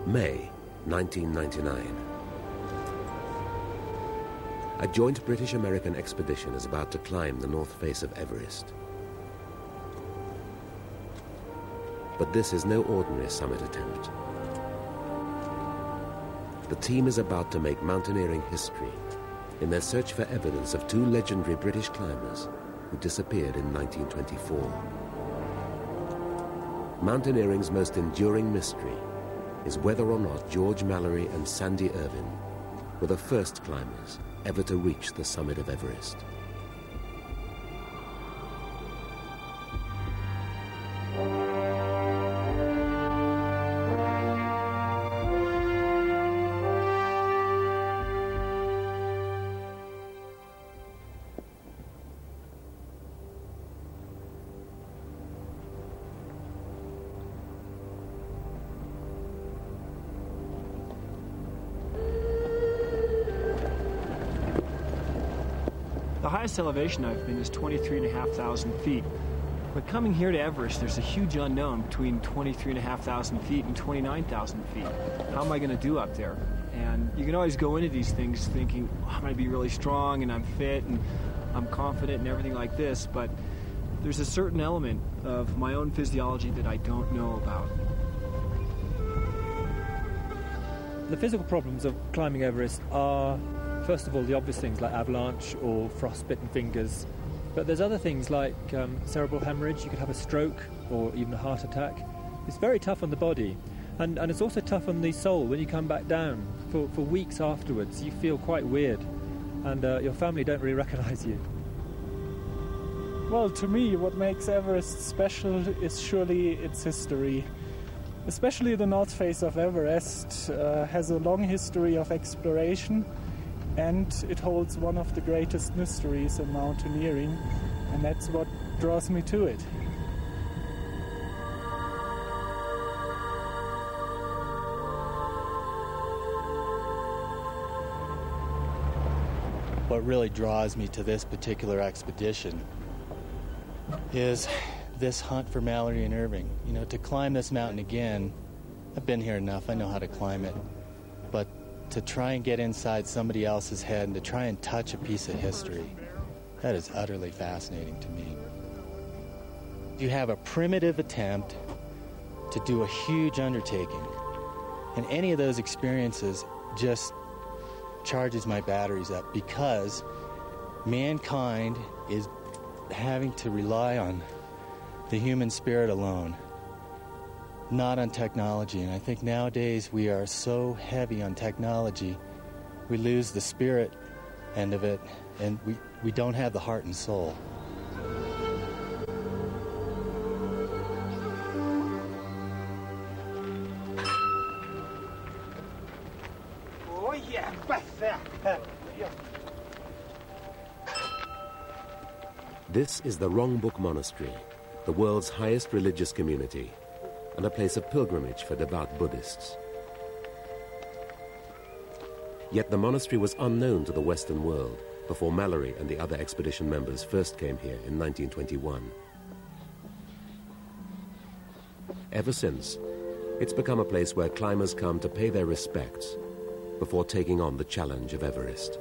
May 1999. A joint British-American expedition is about to climb the north face of Everest. But this is no ordinary summit attempt. The team is about to make mountaineering history in their search for evidence of two legendary British climbers who disappeared in 1924. Mountaineering's most enduring mystery is whether or not George Mallory and Sandy Irvine were the first climbers ever to reach the summit of Everest. The highest elevation I've been is 23,500 feet. But coming here to Everest, there's a huge unknown between 23,500 feet and 29,000 feet. How am I going to do up there? And you can always go into these things thinking, oh, I'm going to be really strong and I'm fit and I'm confident and everything like this, but there's a certain element of my own physiology that I don't know about. The physical problems of climbing Everest are, first of all, the obvious things like avalanche or frostbitten fingers. But there's other things like cerebral hemorrhage. You could have a stroke or even a heart attack. It's very tough on the body. And it's also tough on the soul. When you come back down, for weeks afterwards, you feel quite weird. And your family don't really recognize you. Well, to me, what makes Everest special is surely its history. Especially the north face of Everest has a long history of exploration, and it holds one of the greatest mysteries in mountaineering, and that's what draws me to it. What really draws me to this particular expedition is this hunt for Mallory and Irvine. You know, to climb this mountain again, I've been here enough, I know how to climb it, but to try and get inside somebody else's head and to try and touch a piece of history, that is utterly fascinating to me. You have a primitive attempt to do a huge undertaking, and any of those experiences just charges my batteries up, because mankind is having to rely on the human spirit alone, not on technology. And I think nowadays we are so heavy on technology, we lose the spirit end of it, and we don't have the heart and soul. Oh yeah, This is the Rongbuk Monastery, the world's highest religious community, and a place of pilgrimage for devout Buddhists. Yet the monastery was unknown to the Western world before Mallory and the other expedition members first came here in 1921. Ever since, it's become a place where climbers come to pay their respects before taking on the challenge of Everest.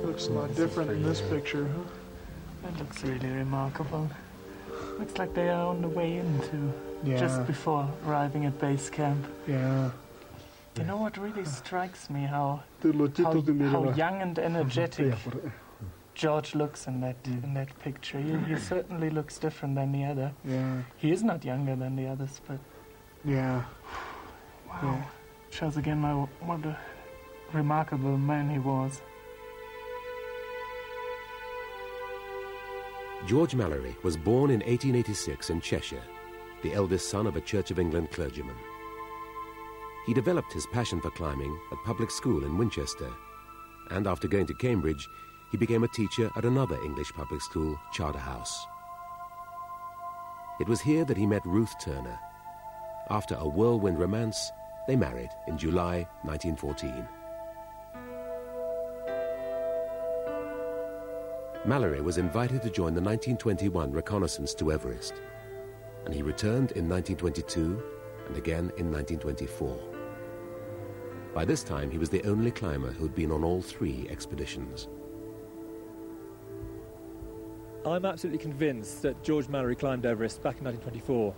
Looks a lot different in this picture, huh? That looks really remarkable. Looks like they are on the way into, just before arriving at base camp. Yeah. You know what really strikes me? How young and energetic George looks in that picture. He certainly looks different than the other. Yeah. He is not younger than the others, but Yeah. wow. Yeah. Shows again what a remarkable man he was. George Mallory was born in 1886 in Cheshire, the eldest son of a Church of England clergyman. He developed his passion for climbing at public school in Winchester, and after going to Cambridge, he became a teacher at another English public school, Charterhouse. It was here that he met Ruth Turner. After a whirlwind romance, They married in July 1914. Mallory was invited to join the 1921 reconnaissance to Everest, and he returned in 1922 and again in 1924. By this time, he was the only climber who'd been on all 3 expeditions. I'm absolutely convinced that George Mallory climbed Everest back in 1924.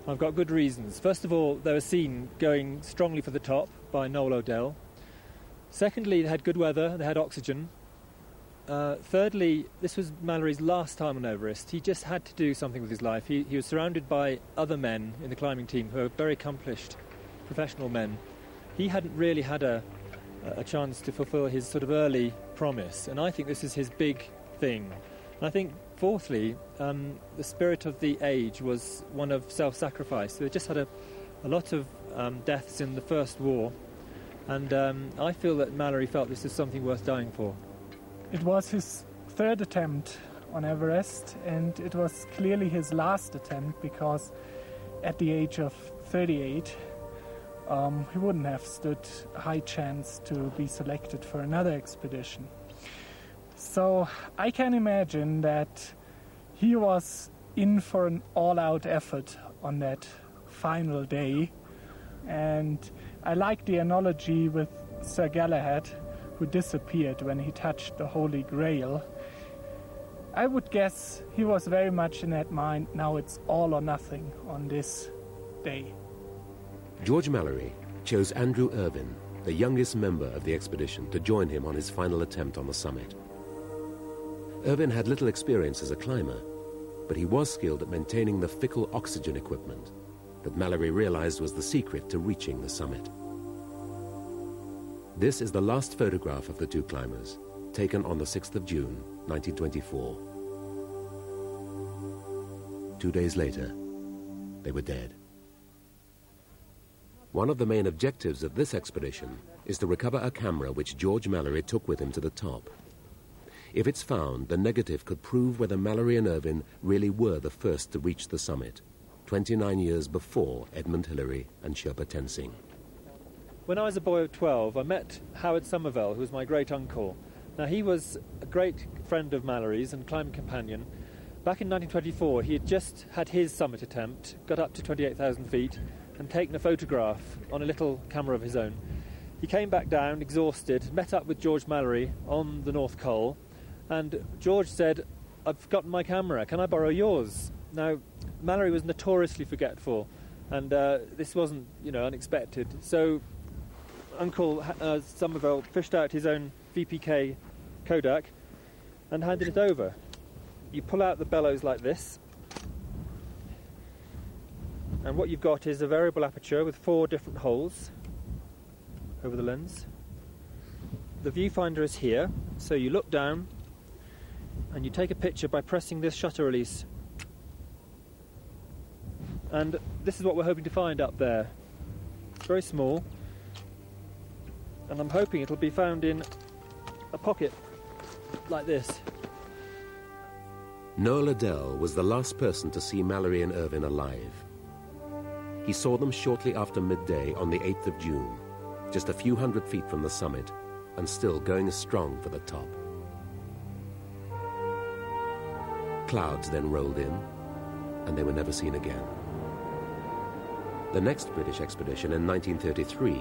I've got good reasons. First of all, they were seen going strongly for the top by Noel O'Dell. Secondly, they had good weather, they had oxygen. Thirdly, this was Mallory's last time on Everest. He just had to do something with his life. He was surrounded by other men in the climbing team who were very accomplished professional men. He hadn't really had a chance to fulfill his sort of early promise, and I think this is his big thing. And I think, fourthly, the spirit of the age was one of self-sacrifice. They just had a lot of deaths in the First War, and I feel that Mallory felt this is something worth dying for. It was his 3rd attempt on Everest, and it was clearly his last attempt, because at the age of 38, he wouldn't have stood a high chance to be selected for another expedition. So I can imagine that he was in for an all-out effort on that final day, and I like the analogy with Sir Galahad, who disappeared when he touched the Holy Grail. I would guess he was very much in that mind, now it's all or nothing on this day. George Mallory chose Andrew Irvine, the youngest member of the expedition, to join him on his final attempt on the summit. Irvine had little experience as a climber, but he was skilled at maintaining the fickle oxygen equipment that Mallory realized was the secret to reaching the summit. This is the last photograph of the 2 climbers, taken on the 6th of June, 1924. 2 days later, they were dead. One of the main objectives of this expedition is to recover a camera which George Mallory took with him to the top. If it's found, the negative could prove whether Mallory and Irvine really were the first to reach the summit, 29 years before Edmund Hillary and Sherpa Tenzing. When I was a boy of 12, I met Howard Somervell, who was my great-uncle. Now, he was a great friend of Mallory's and climbing companion. Back in 1924, he had just had his summit attempt, got up to 28,000 feet, and taken a photograph on a little camera of his own. He came back down, exhausted, met up with George Mallory on the North Col, and George said, "I've forgotten my camera, can I borrow yours?" Now, Mallory was notoriously forgetful, and this wasn't, unexpected. So Uncle Somervell fished out his own VPK Kodak and handed it over. You pull out the bellows like this, and what you've got is a variable aperture with 4 different holes over the lens. The viewfinder is here, so you look down and you take a picture by pressing this shutter release. And this is what we're hoping to find up there. It's very small, and I'm hoping it'll be found in a pocket like this. Noel O'Dell was the last person to see Mallory and Irvine alive. He saw them shortly after midday on the 8th of June, just a few hundred feet from the summit, and still going strong for the top. Clouds then rolled in, and they were never seen again. The next British expedition in 1933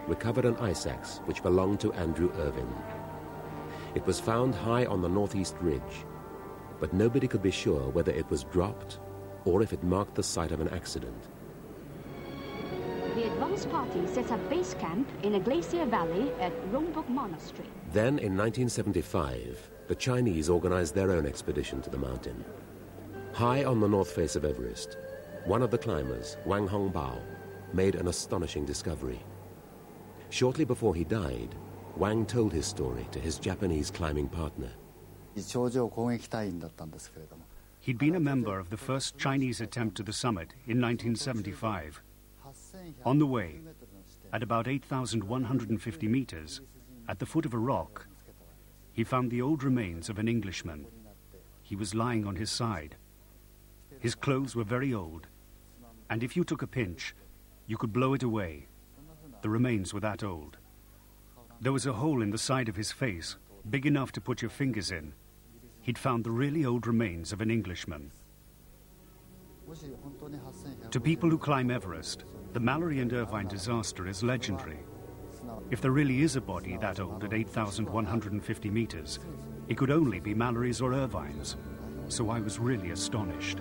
recovered an ice axe which belonged to Andrew Irvine. It was found high on the northeast ridge, but nobody could be sure whether it was dropped or if it marked the site of an accident. The advance party sets up base camp in a glacier valley at Rongbuk Monastery. Then, in 1975, the Chinese organized their own expedition to the mountain. High on the north face of Everest, one of the climbers, Wang Hongbao, made an astonishing discovery. Shortly before he died, Wang told his story to his Japanese climbing partner. He'd been a member of the first Chinese attempt to the summit in 1975. On the way, at about 8,150 meters, at the foot of a rock, he found the old remains of an Englishman. He was lying on his side. His clothes were very old, and if you took a pinch, you could blow it away. the remains were that old. There was a hole in the side of his face, big enough to put your fingers in. He'd found the really old remains of an Englishman. To people who climb Everest, the Mallory and Irvine disaster is legendary. If there really is a body that old at 8,150 meters, it could only be Mallory's or Irvine's. So I was really astonished.